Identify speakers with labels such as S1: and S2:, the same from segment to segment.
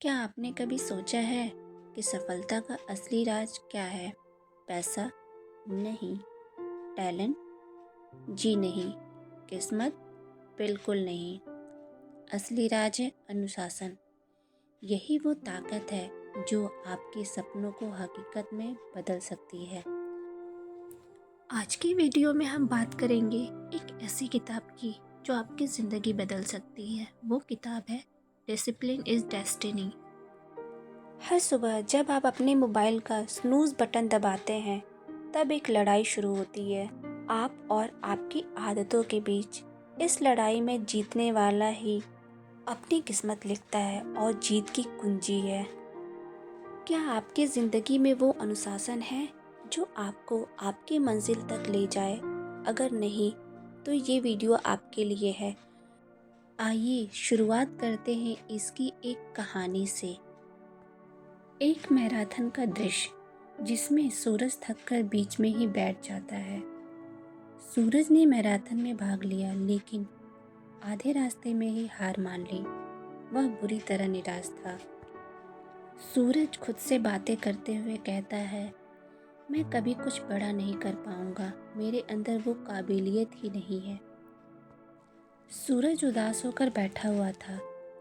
S1: क्या आपने कभी सोचा है कि सफलता का असली राज क्या है? पैसा? नहीं। टैलेंट? जी नहीं। किस्मत? बिल्कुल नहीं। असली राज है अनुशासन। यही वो ताकत है जो आपके सपनों को हकीकत में बदल सकती है। आज की वीडियो में हम बात करेंगे एक ऐसी किताब की जो आपकी ज़िंदगी बदल सकती है। वो किताब है डिसिप्लिन इज़ डेस्टिनी। हर सुबह जब आप अपने मोबाइल का स्नूज़ बटन दबाते हैं, तब एक लड़ाई शुरू होती है, आप और आपकी आदतों के बीच। इस लड़ाई में जीतने वाला ही अपनी किस्मत लिखता है और जीत की कुंजी है। क्या आपकी ज़िंदगी में वो अनुशासन है जो आपको आपकी मंजिल तक ले जाए? अगर नहीं, तो ये वीडियो आपके लिए है। आइए शुरुआत करते हैं इसकी एक कहानी से। एक मैराथन का दृश्य जिसमें सूरज थककर बीच में ही बैठ जाता है। सूरज ने मैराथन में भाग लिया, लेकिन आधे रास्ते में ही हार मान ली। वह बुरी तरह निराश था। सूरज खुद से बातें करते हुए कहता है, मैं कभी कुछ बड़ा नहीं कर पाऊंगा, मेरे अंदर वो काबिलियत ही नहीं है। सूरज उदास होकर बैठा हुआ था।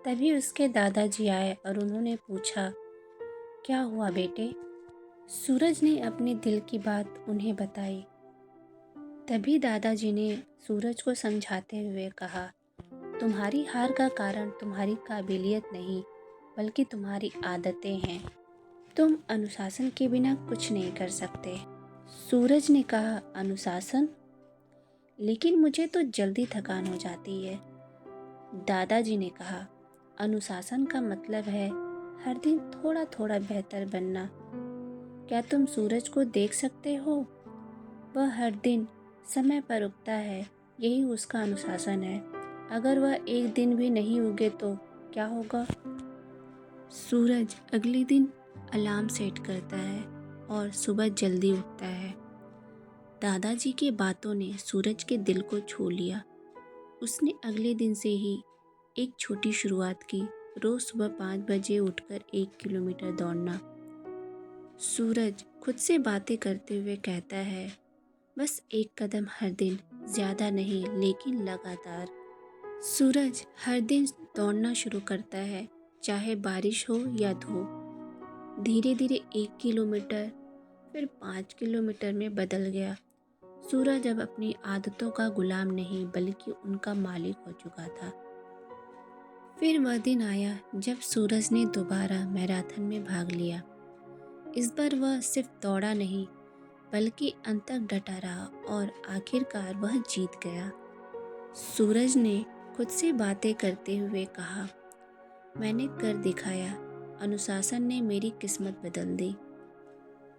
S1: तभी उसके दादाजी आए और उन्होंने पूछा, क्या हुआ बेटे? सूरज ने अपने दिल की बात उन्हें बताई। तभी दादाजी ने सूरज को समझाते हुए कहा, तुम्हारी हार का कारण तुम्हारी काबिलियत नहीं, बल्कि तुम्हारी आदतें हैं। तुम अनुशासन के बिना कुछ नहीं कर सकते। सूरज ने कहा, अनुशासन? लेकिन मुझे तो जल्दी थकान हो जाती है। दादाजी ने कहा, अनुशासन का मतलब है हर दिन थोड़ा थोड़ा बेहतर बनना। क्या तुम सूरज को देख सकते हो? वह हर दिन समय पर उगता है, यही उसका अनुशासन है। अगर वह एक दिन भी नहीं उगे तो क्या होगा? सूरज अगले दिन अलार्म सेट करता है और सुबह जल्दी उठता है। दादाजी की बातों ने सूरज के दिल को छू लिया। उसने अगले दिन से ही एक छोटी शुरुआत की, रोज सुबह 5 बजे उठकर 1 किलोमीटर दौड़ना। सूरज खुद से बातें करते हुए कहता है, बस एक कदम हर दिन, ज़्यादा नहीं लेकिन लगातार। सूरज हर दिन दौड़ना शुरू करता है, चाहे बारिश हो या धूप। धीरे धीरे 1 किलोमीटर, फिर 5 किलोमीटर में बदल गया। सूरज अब अपनी आदतों का गुलाम नहीं बल्कि उनका मालिक हो चुका था। फिर वह दिन आया जब सूरज ने दोबारा मैराथन में भाग लिया। इस बार वह सिर्फ दौड़ा नहीं बल्कि अंत तक डटा रहा और आखिरकार वह जीत गया। सूरज ने खुद से बातें करते हुए कहा, मैंने कर दिखाया, अनुशासन ने मेरी किस्मत बदल दी।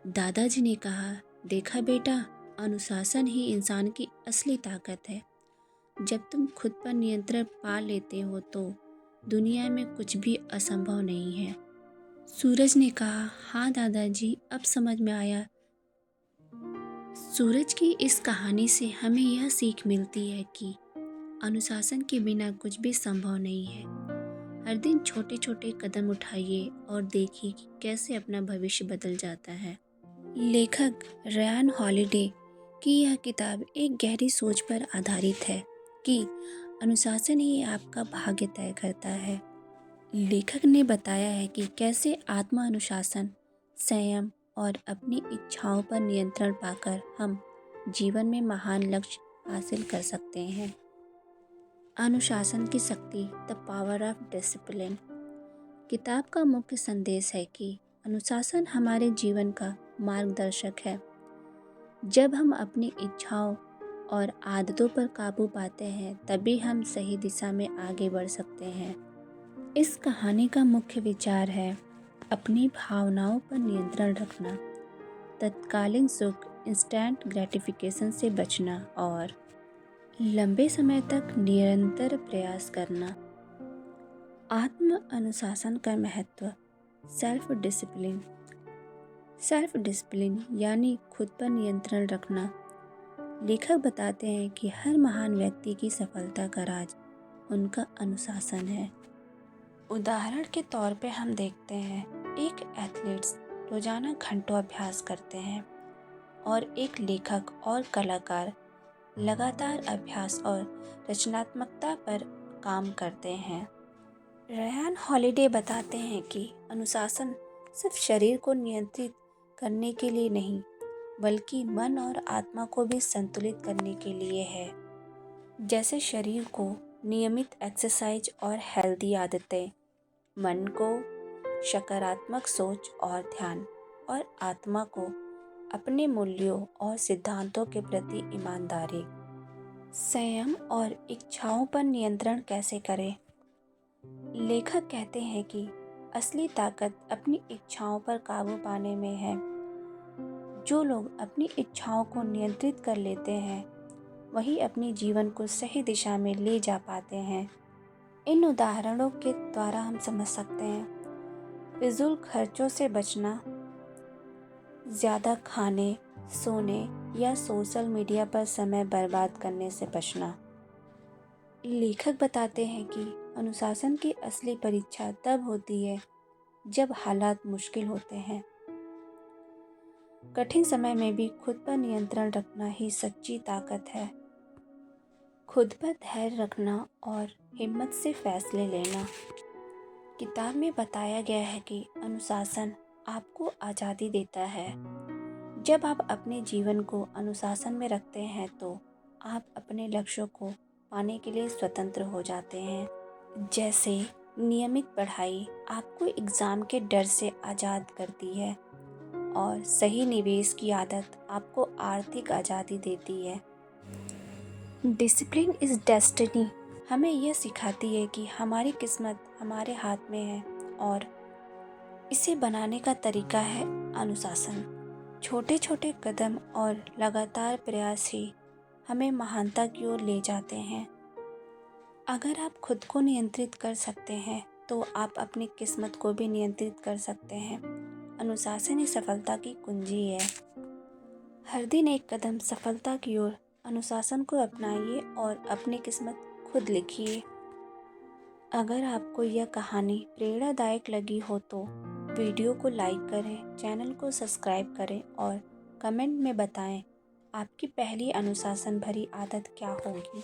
S1: दादाजी ने कहा, देखा बेटा, अनुशासन ही इंसान की असली ताकत है। जब तुम खुद पर नियंत्रण पा लेते हो तो दुनिया में कुछ भी असंभव नहीं है। सूरज ने कहा, हाँ दादाजी, अब समझ में आया। सूरज की इस कहानी से हमें यह सीख मिलती है कि अनुशासन के बिना कुछ भी संभव नहीं है। हर दिन छोटे छोटे कदम उठाइए और देखिए कि कैसे अपना भविष्य बदल जाता है। लेखक रयान हॉलिडे की यह किताब एक गहरी सोच पर आधारित है कि अनुशासन ही आपका भाग्य तय करता है। लेखक ने बताया है कि कैसे आत्म अनुशासन, संयम और अपनी इच्छाओं पर नियंत्रण पाकर हम जीवन में महान लक्ष्य हासिल कर सकते हैं। अनुशासन की शक्ति, द पावर ऑफ डिसिप्लिन। किताब का मुख्य संदेश है कि अनुशासन हमारे जीवन का मार्गदर्शक है। जब हम अपनी इच्छाओं और आदतों पर काबू पाते हैं, तभी हम सही दिशा में आगे बढ़ सकते हैं। इस कहानी का मुख्य विचार है अपनी भावनाओं पर नियंत्रण रखना, तत्कालीन सुख, इंस्टेंट ग्रेटिफिकेशन से बचना और लंबे समय तक निरंतर प्रयास करना। आत्म अनुशासन का महत्व, सेल्फ डिसिप्लिन। सेल्फ डिसिप्लिन यानी खुद पर नियंत्रण रखना। लेखक बताते हैं कि हर महान व्यक्ति की सफलता का राज उनका अनुशासन है। उदाहरण के तौर पे हम देखते हैं, एक एथलीट्स रोजाना घंटों अभ्यास करते हैं और एक लेखक और कलाकार लगातार अभ्यास और रचनात्मकता पर काम करते हैं। रेयान हॉलिडे बताते हैं कि अनुशासन सिर्फ शरीर को नियंत्रित करने के लिए नहीं, बल्कि मन और आत्मा को भी संतुलित करने के लिए है। जैसे शरीर को नियमित एक्सरसाइज और हेल्दी आदतें, मन को सकारात्मक सोच और ध्यान, और आत्मा को अपने मूल्यों और सिद्धांतों के प्रति ईमानदारी। संयम और इच्छाओं पर नियंत्रण कैसे करें? लेखक कहते हैं कि असली ताकत अपनी इच्छाओं पर काबू पाने में है। जो लोग अपनी इच्छाओं को नियंत्रित कर लेते हैं, वही अपने जीवन को सही दिशा में ले जा पाते हैं। इन उदाहरणों के द्वारा हम समझ सकते हैं, फिजूल खर्चों से बचना, ज़्यादा खाने, सोने या सोशल मीडिया पर समय बर्बाद करने से बचना। लेखक बताते हैं कि अनुशासन की असली परीक्षा तब होती है जब हालात मुश्किल होते हैं। कठिन समय में भी खुद पर नियंत्रण रखना ही सच्ची ताकत है। खुद पर धैर्य रखना और हिम्मत से फैसले लेना। किताब में बताया गया है कि अनुशासन आपको आज़ादी देता है। जब आप अपने जीवन को अनुशासन में रखते हैं तो आप अपने लक्ष्यों को पाने के लिए स्वतंत्र हो जाते हैं। जैसे नियमित पढ़ाई आपको एग्ज़ाम के डर से आज़ाद करती है और सही निवेश की आदत आपको आर्थिक आज़ादी देती है। डिसिप्लिन इज़ डेस्टिनी हमें यह सिखाती है कि हमारी किस्मत हमारे हाथ में है और इसे बनाने का तरीका है अनुशासन। छोटे छोटे कदम और लगातार प्रयास ही हमें महानता की ओर ले जाते हैं। अगर आप खुद को नियंत्रित कर सकते हैं तो आप अपनी किस्मत को भी नियंत्रित कर सकते हैं। अनुशासन ही सफलता की कुंजी है। हर दिन एक कदम सफलता की ओर अनुशासन को अपनाइए और अपनी किस्मत खुद लिखिए। अगर आपको यह कहानी प्रेरणादायक लगी हो तो वीडियो को लाइक करें, चैनल को सब्सक्राइब करें और कमेंट में बताएं आपकी पहली अनुशासन भरी आदत क्या होगी।